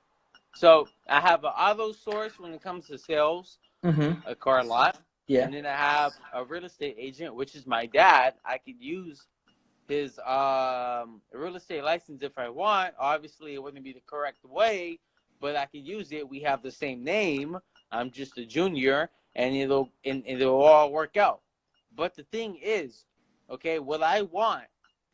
So I have an auto source when it comes to sales, a car lot. Yeah. And then I have a real estate agent, which is my dad. I could use his real estate license if I want. Obviously, it wouldn't be the correct way, but I could use it. We have the same name. I'm just a junior, and it'll all work out. But the thing is, okay, what I want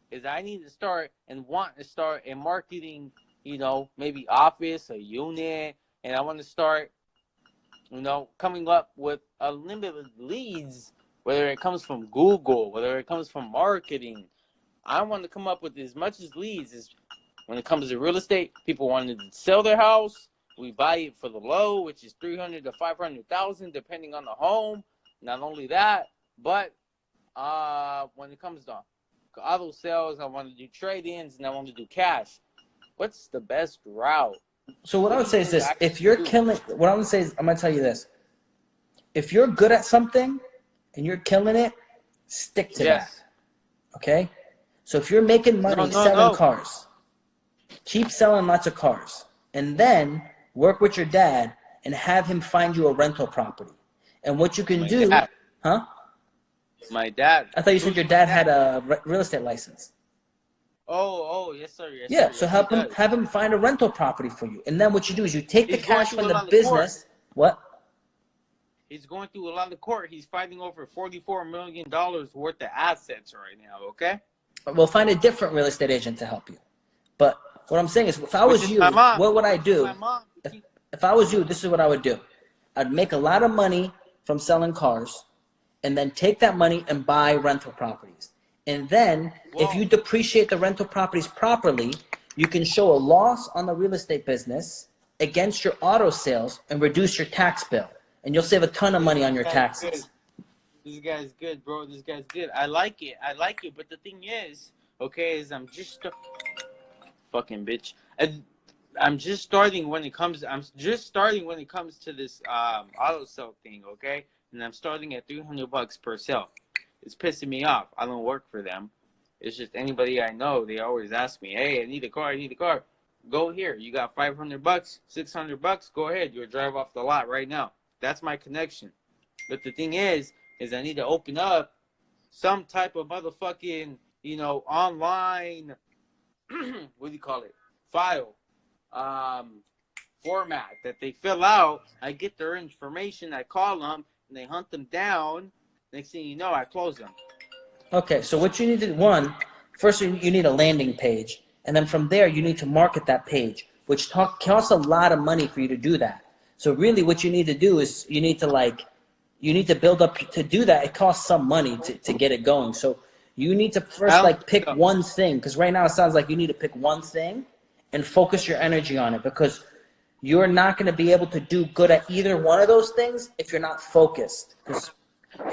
is I need to start and want to start in marketing, you know, maybe office, a unit, and I want to start, you know, coming up with unlimited leads, whether it comes from Google, whether it comes from marketing. I want to come up with as much as leads as when it comes to real estate. People want to sell their house. We buy it for the low, which is $300,000 to $500,000, depending on the home. Not only that, but when it comes to auto sales, I want to do trade-ins and I want to do cash. What's the best route? So what I would say is this: if you're killing, what I would say is, I'm gonna tell you this: if you're good at something and you're killing it, stick to that. Okay. So if you're making money selling cars, keep selling lots of cars, and then work with your dad and have him find you a rental property. And what you can do, huh? My dad. I thought you said your dad had a real estate license. Oh, yes, sir. Yes, sir. So have him find a rental property for you, and then what you do is you take the cash from the business. What? He's going through a lot of court. He's fighting over $44 million worth of assets right now. Okay. We'll find a different real estate agent to help you. But what I'm saying is, if I was you, what would I do? If I was you, this is what I would do. I'd make a lot of money from selling cars, and then take that money and buy rental properties. And then, if you depreciate the rental properties properly, you can show a loss on the real estate business against your auto sales and reduce your tax bill. And you'll save a ton of money on your taxes. This guy's good, bro. This guy's good. I like it. But the thing is, okay, is I'm just fucking bitch. I'm just starting when it comes. I'm just starting when it comes to this auto sale thing, okay? And I'm starting at $300 per sale. It's pissing me off. I don't work for them. It's just anybody I know. They always ask me, "Hey, I need a car. Go here. You got $500, $600. Go ahead. You'll drive off the lot right now." That's my connection. But the thing is I need to open up some type of motherfucking, you know, online, what do you call it? File, format that they fill out. I get their information. I call them and they hunt them down. Next thing you know, I close them. Okay, so what you need to do, first you need a landing page. And then from there, you need to market that page, which costs a lot of money for you to do that. So really what you need to do is you need to you need to build up to do that. It costs some money to get it going. So you need to first like pick one thing, because right now it sounds like you need to pick one thing and focus your energy on it, because you're not going to be able to do good at either one of those things if you're not focused.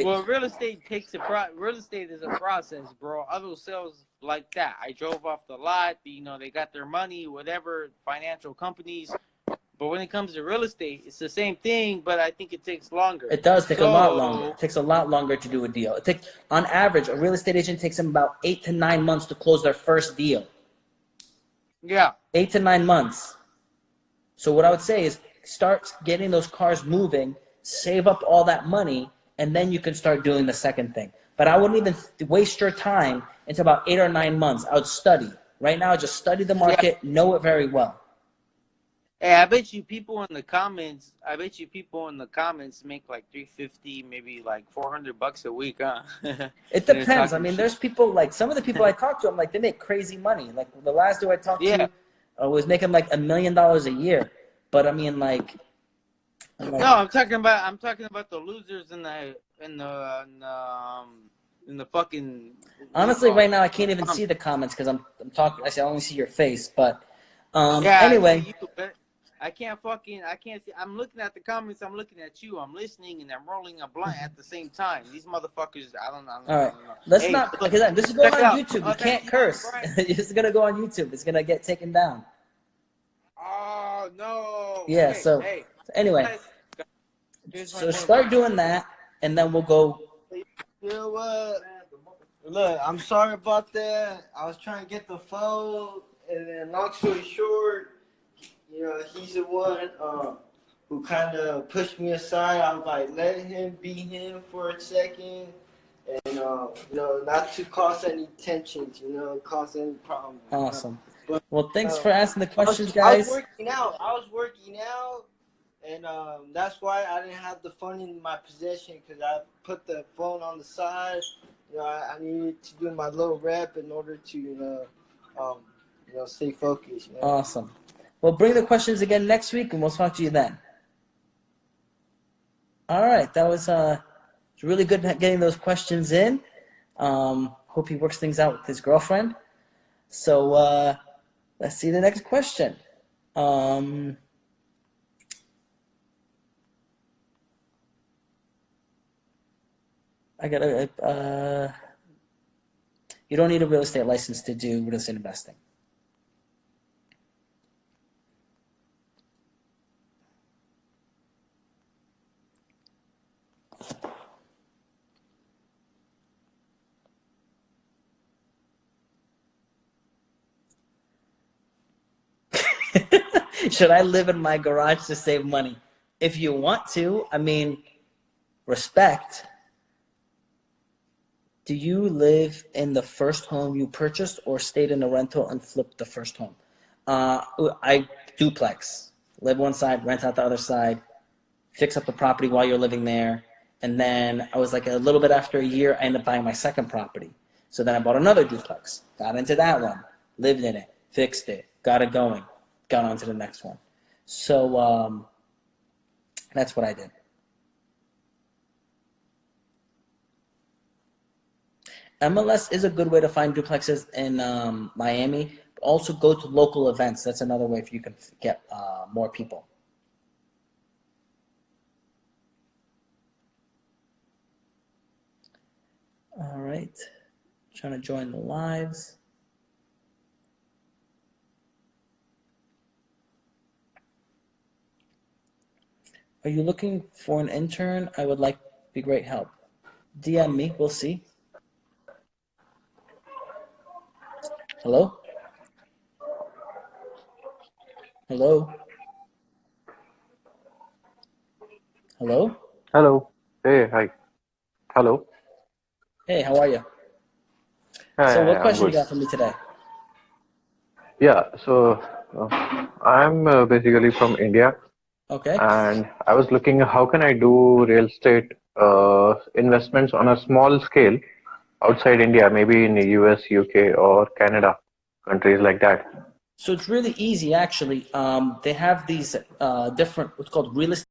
Well, real estate real estate is a process, bro. Other sales like that, I drove off the lot. You know, they got their money, whatever, financial companies. But when it comes to real estate, it's the same thing, but I think it takes longer. It does take a lot longer. It takes a lot longer to do a deal. It takes, on average, a real estate agent takes them about 8 to 9 months to close their first deal. Yeah. 8 to 9 months. So what I would say is start getting those cars moving, save up all that money, and then you can start doing the second thing. But I wouldn't even waste your time until about 8 or 9 months. I would study. Right now, just study the market, know it very well. Hey, I bet you people in the comments make like $350, maybe like $400 a week, huh? It depends. I mean, there's people like, some of the people I talk to, I'm like, they make crazy money. Like the last dude I talked to was making like $1 million a year. But I mean, like, no, I'm talking about the losers in the fucking. Honestly, right now I can't even see the comments because I'm talking. I only see your face. But anyway. I can't see. I'm looking at the comments. I'm looking at you. I'm listening and I'm rolling a blunt at the same time. These motherfuckers. I don't know. All right. Let's not. Because this is going on YouTube. You can't curse. This is gonna go on YouTube. It's gonna get taken down. Oh no. Yeah. So anyway. So start doing that, and then we'll go. You know what? Look, I'm sorry about that. I was trying to get the phone, and then long story short, you know, he's the one who kind of pushed me aside. I was like, let him be him for a second, and you know, not to cause any tensions, you know, cause any problems. Awesome. But, well, thanks for asking the questions, guys. I was working out. And that's why I didn't have the phone in my possession, because I put the phone on the side. You know, I needed to do my little rep in order to, you know, stay focused. You know? Awesome. Well, bring the questions again next week, and we'll talk to you then. All right, that was really good getting those questions in. Hope he works things out with his girlfriend. So let's see the next question. You don't need a real estate license to do real estate investing. Should I live in my garage to save money? If you want to, I mean, respect. Do you live in the first home you purchased or stayed in a rental and flipped the first home? I duplex. Live one side, rent out the other side, fix up the property while you're living there. And then I was like a little bit after a year, I ended up buying my second property. So then I bought another duplex, got into that one, lived in it, fixed it, got it going, got on to the next one. So that's what I did. MLS is a good way to find duplexes in Miami. Also go to local events. That's another way if you can get more people. All right. Trying to join the lives. Are you looking for an intern? I would like be great help. DM me. We'll see. Hello? Hello? Hello? Hello. Hey, hi. Hello. Hey, how are you? Hi, So what I'm question you good. got for me today? Yeah, so I'm basically from India, Okay. and I was looking how can I do real estate investments on a small scale outside India, maybe in the US, UK, or Canada, countries like that. So it's really easy, actually. They have these different, what's called real estate